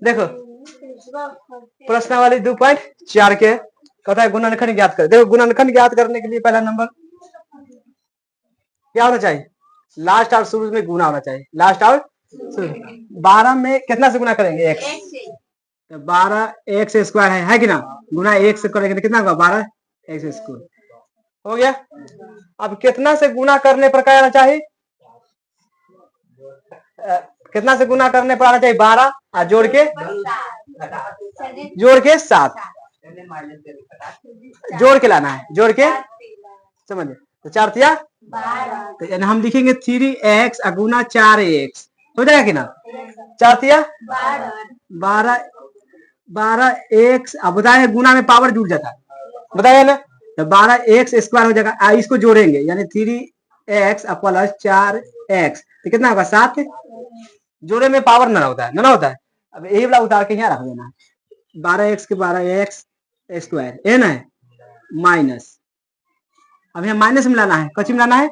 देखो प्रश्नावली 2.4 के कहता है गुणनखंड ज्ञात कर। देखो गुणनखंड ज्ञात करने के लिए पहला नंबर क्या होना चाहिए, लास्ट और शुरू में गुना होना चाहिए, लास्ट और शुरू। 12 में कितना से गुना करेंगे, x। तो 12 x स्क्वायर है कि ना, गुना 1 से करेंगे तो कितना होगा 12 x स्क्वायर हो गया। अब कितना से गुना करने पर क्या आना चाहिए, कितना से गुना करने पर आना चाहिए 12 और जोड़ के 7 जोड़ के लाना है, जोड़ के समझिए। तो 4 तिया तो यानी हम लिखेंगे 3x गुना 4x हो जाएगा कि ना, 4 तिया 12x। अब बताए गुना में पावर जुड़ जाता है, बताया ना, तो 12x स्क्वायर हो जाएगा। इसको जोड़ेंगे यानी 3x प्लस 4x तो कितना होगा 7। जोड़े में पावर ना होता है, ना होता है। अब यही वाला उतार के यहाँ रख देना है, 12x के 12x स्क्वायर है ना, माइनस। अब यहाँ माइनस में लाना है, कच्ची में लाना है।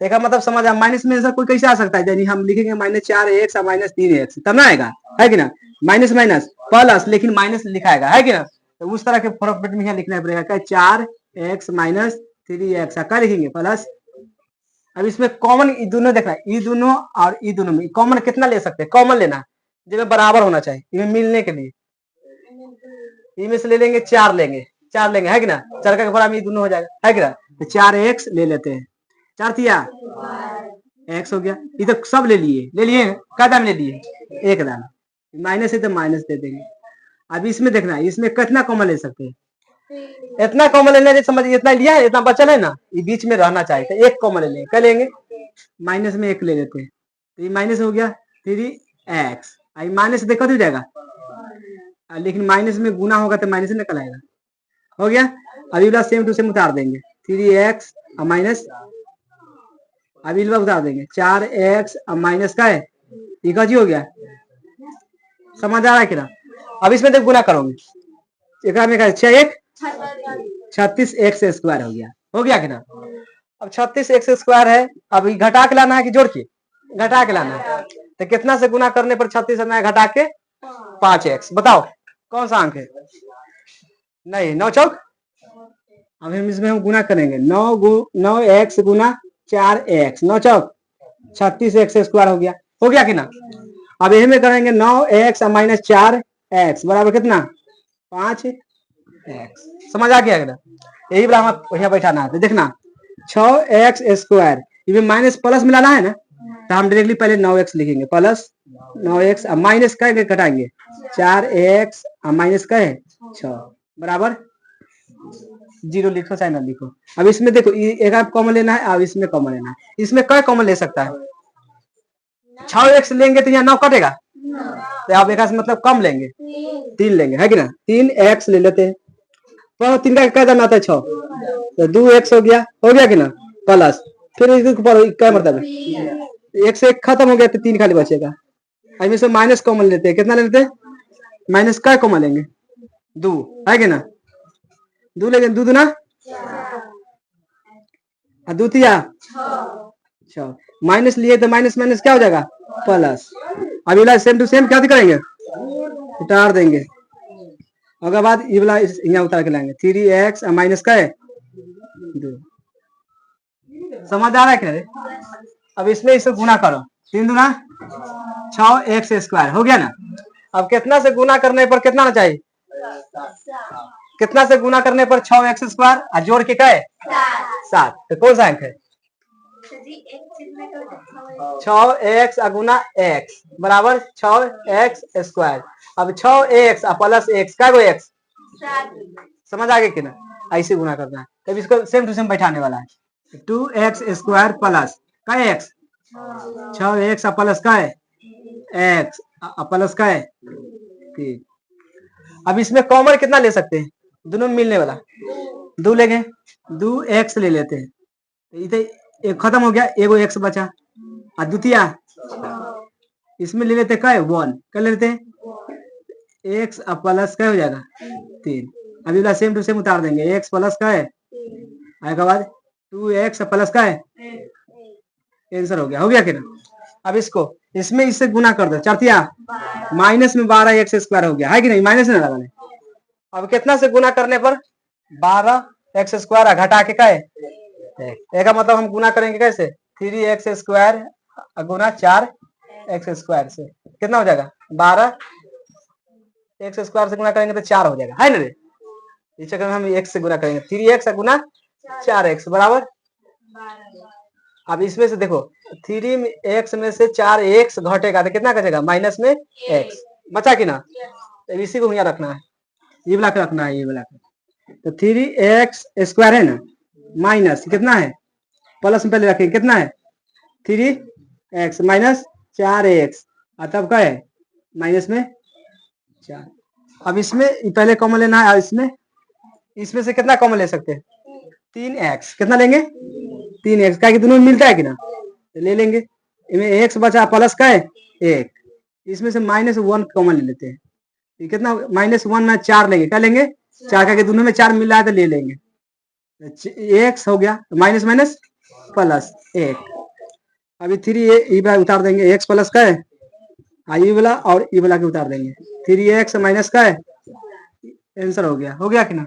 देखा मतलब समझ आ, माइनस में ऐसा कोई कैसे आ सकता है, यानी हम लिखेंगे -4x और -3x तब ना आएगा, है कि ना, माइनस माइनस प्लस, लेकिन माइनस लिखाएगा, है कि ना। तो उस तरह के फॉर्मेट में यहाँ लिखना पड़ेगा, 4x माइनस 3x क्या लिखेंगे प्लस। अब इसमें कॉमन दोनों देखना है, ई दोनों और ई दोनों में कॉमन कितना ले सकते हैं, कॉमन लेना जिसमें बराबर होना चाहिए, इनमें मिलने के लिए इनमें से ले लेंगे 4 लेंगे, 4 लेंगे, है कि ना, 4 का बराबर ये दोनों हो जाएगा, है कि ना। तो 4x ले लेते हैं, 4 तिया x हो गया। ये तो सब ले लिए क्या दाम ले लिए, 1 दाम, माइनस है तो माइनस दे देंगे। अब इसमें देखना है, इसमें कितना कॉमन ले सकते हैं, इतना कॉमन लेना समझिए, इतना लिया है, इतना बचल है ना, ये बीच में रहना चाहिए, तो 1 कॉमन ले लेंगे, क्या लेंगे, माइनस में 1 ले लेते हैं, तो ये माइनस हो गया 3x, माइनस देखो हो जाएगा, लेकिन माइनस में गुना होगा तो माइनस निकल आएगा, हो गया। अभी वाला सेम टू सेम उतार देंगे, 3x और माइनस, अभी वाला उतार देंगे 4x और माइनस का है, ये जी हो गया, समझ आ रहा है कि ना। अब इसमें देख गुना करोगे, एक में 6 36x स्क्वायर हो गया कि ना। अब 36x स्क्वायर है, अब घटा के लाना है कि जोड़ के, घटा के लाना है, तो कितना से गुना करने पर 36 घटा के 5x, बताओ कौन सा अंक है, नहीं 9 चौक। अब हम इसमें हम गुना करेंगे, 9x गुना 4x 9 चौक 36x स्क्वायर हो गया कि ना। अब यही में करेंगे 9x माइनस 4x बराबर कितना 5x, समझ आ गया ना। यही बड़ा यहाँ बैठाना है, तो देखना 6x स्क्वायर, ये माइनस प्लस में लाना है ना, तो हम डायरेक्टली पहले 9x लिखेंगे, प्लस 9x माइनस का घटाएंगे 4x माइनस का है 6 बराबर 0 लिखो चाहे ना लिखो। अब इसमें देखो एक आप कॉमन लेना है, अब इसमें कॉमन लेना है, इसमें क्या कॉमन ले सकता है, 6x लेंगे तो यहाँ 9 कटेगा, तो आप एक मतलब कम लेंगे, 3 लेंगे, है कि ना, 3x ले लेते हैं, तो 3 का क्या दाम आता है 6, तो 2x हो गया कि ना, प्लस फिर क्या मतलब है 1 से 1 खत्म हो गया तो 3 खाली बचेगा। अब इसमें माइनस कॉमन लेते हैं, कितना लेते हैं, माइनस क्या कॉमन लेंगे 2, है कि ना, 2 लेंगे, 2 दूना 2 तिया 6, माइनस लिए तो माइनस माइनस क्या हो जाएगा प्लस। अभी वाला सेम टू सेम क्या करेंगे, उतार देंगे, अगर बाद ये वाला यहाँ उतार के लाएंगे 3x माइनस का है 2, समझ आ रहा है क्या। अब इसमें इसे गुना करो, 3 दूना 6x स्क्वायर हो गया ना। अब कितना से गुना करने पर कितना ना चाहिए, कितना से गुना करने पर 6x स्क्वायर और जोड़ के क्या है 7, तो कौन सा अंक है 6x गुना x बराबर 6x स्क्वायर। अब 6x प्लस x क्या गो x, समझ आ गया कि ना, ऐसे गुना करना है। तब इसको सेम टू सेम बैठाने वाला है, 2x स्क्वायर प्लस का x 6x प्लस का है x प्लस का है 3। अब इसमें कॉमन कितना ले सकते हैं, दोनों में मिलने वाला 2 लेंगे, 2x ले लेते हैं, इधर एक खत्म हो गया, एगो x बचा, और द्वितीय इसमें ले लेते क्या है 1, क्या ले लेते हैं x प्लस क्या हो जाएगा 3। अभी वाला सेम टू सेम उतार देंगे, x प्लस का है, आने के बाद 2x प्लस का है, आंसर हो गया कि ना। अब इसको इसमें इससे गुना कर दो, चरतिया माइनस में 12 एक्स स्क्वायर हो गया है कि नहीं, माइनस में लगाने। अब कितना से गुना करने पर 12 एक्स स्क्वायर घटा के क्या है एक का मतलब हम गुना करेंगे कैसे 3x स्क्वायर गुना 4x स्क्वायर से कितना हो जाएगा 12 एक्स स्क्वायर से गुना करेंगे तो 4 हो जाएगा है ना रे। इस चक्कर में हम x से गुना करेंगे 3x गुना 4x बराबर। अब इसमें से देखो 3x में से 4x घटेगा तो कितना बचेगा माइनस में x बचा कि ना। तो इसी को यहाँ रखना है, ये वाला रखना है, ये वाला। तो 3x स्क्वायर है ना माइनस कितना है प्लस में पहले रखेंगे कितना है 3x माइनस 4x और तब क्या है माइनस में 4। अब इसमें पहले कॉमन लेना है, इसमें से कितना कॉमन ले सकते हैं 3x कितना लेंगे 3x क्या कि दोनों में मिलता है कि ना तो ले लेंगे। इनमें x बचा प्लस का है 1, इसमें से -1 कॉमन ले लेते हैं। ये कितना -1 में 4 लेंगे, क्या लेंगे 4 का कि दोनों में 4 मिल रहा है तो ले लेंगे। x हो गया माइनस माइनस प्लस 1। अभी 3 ये वाला उतार देंगे x प्लस का है ये वाला और ये वाला के उतार देंगे 3x माइनस का है आंसर हो गया कि ना।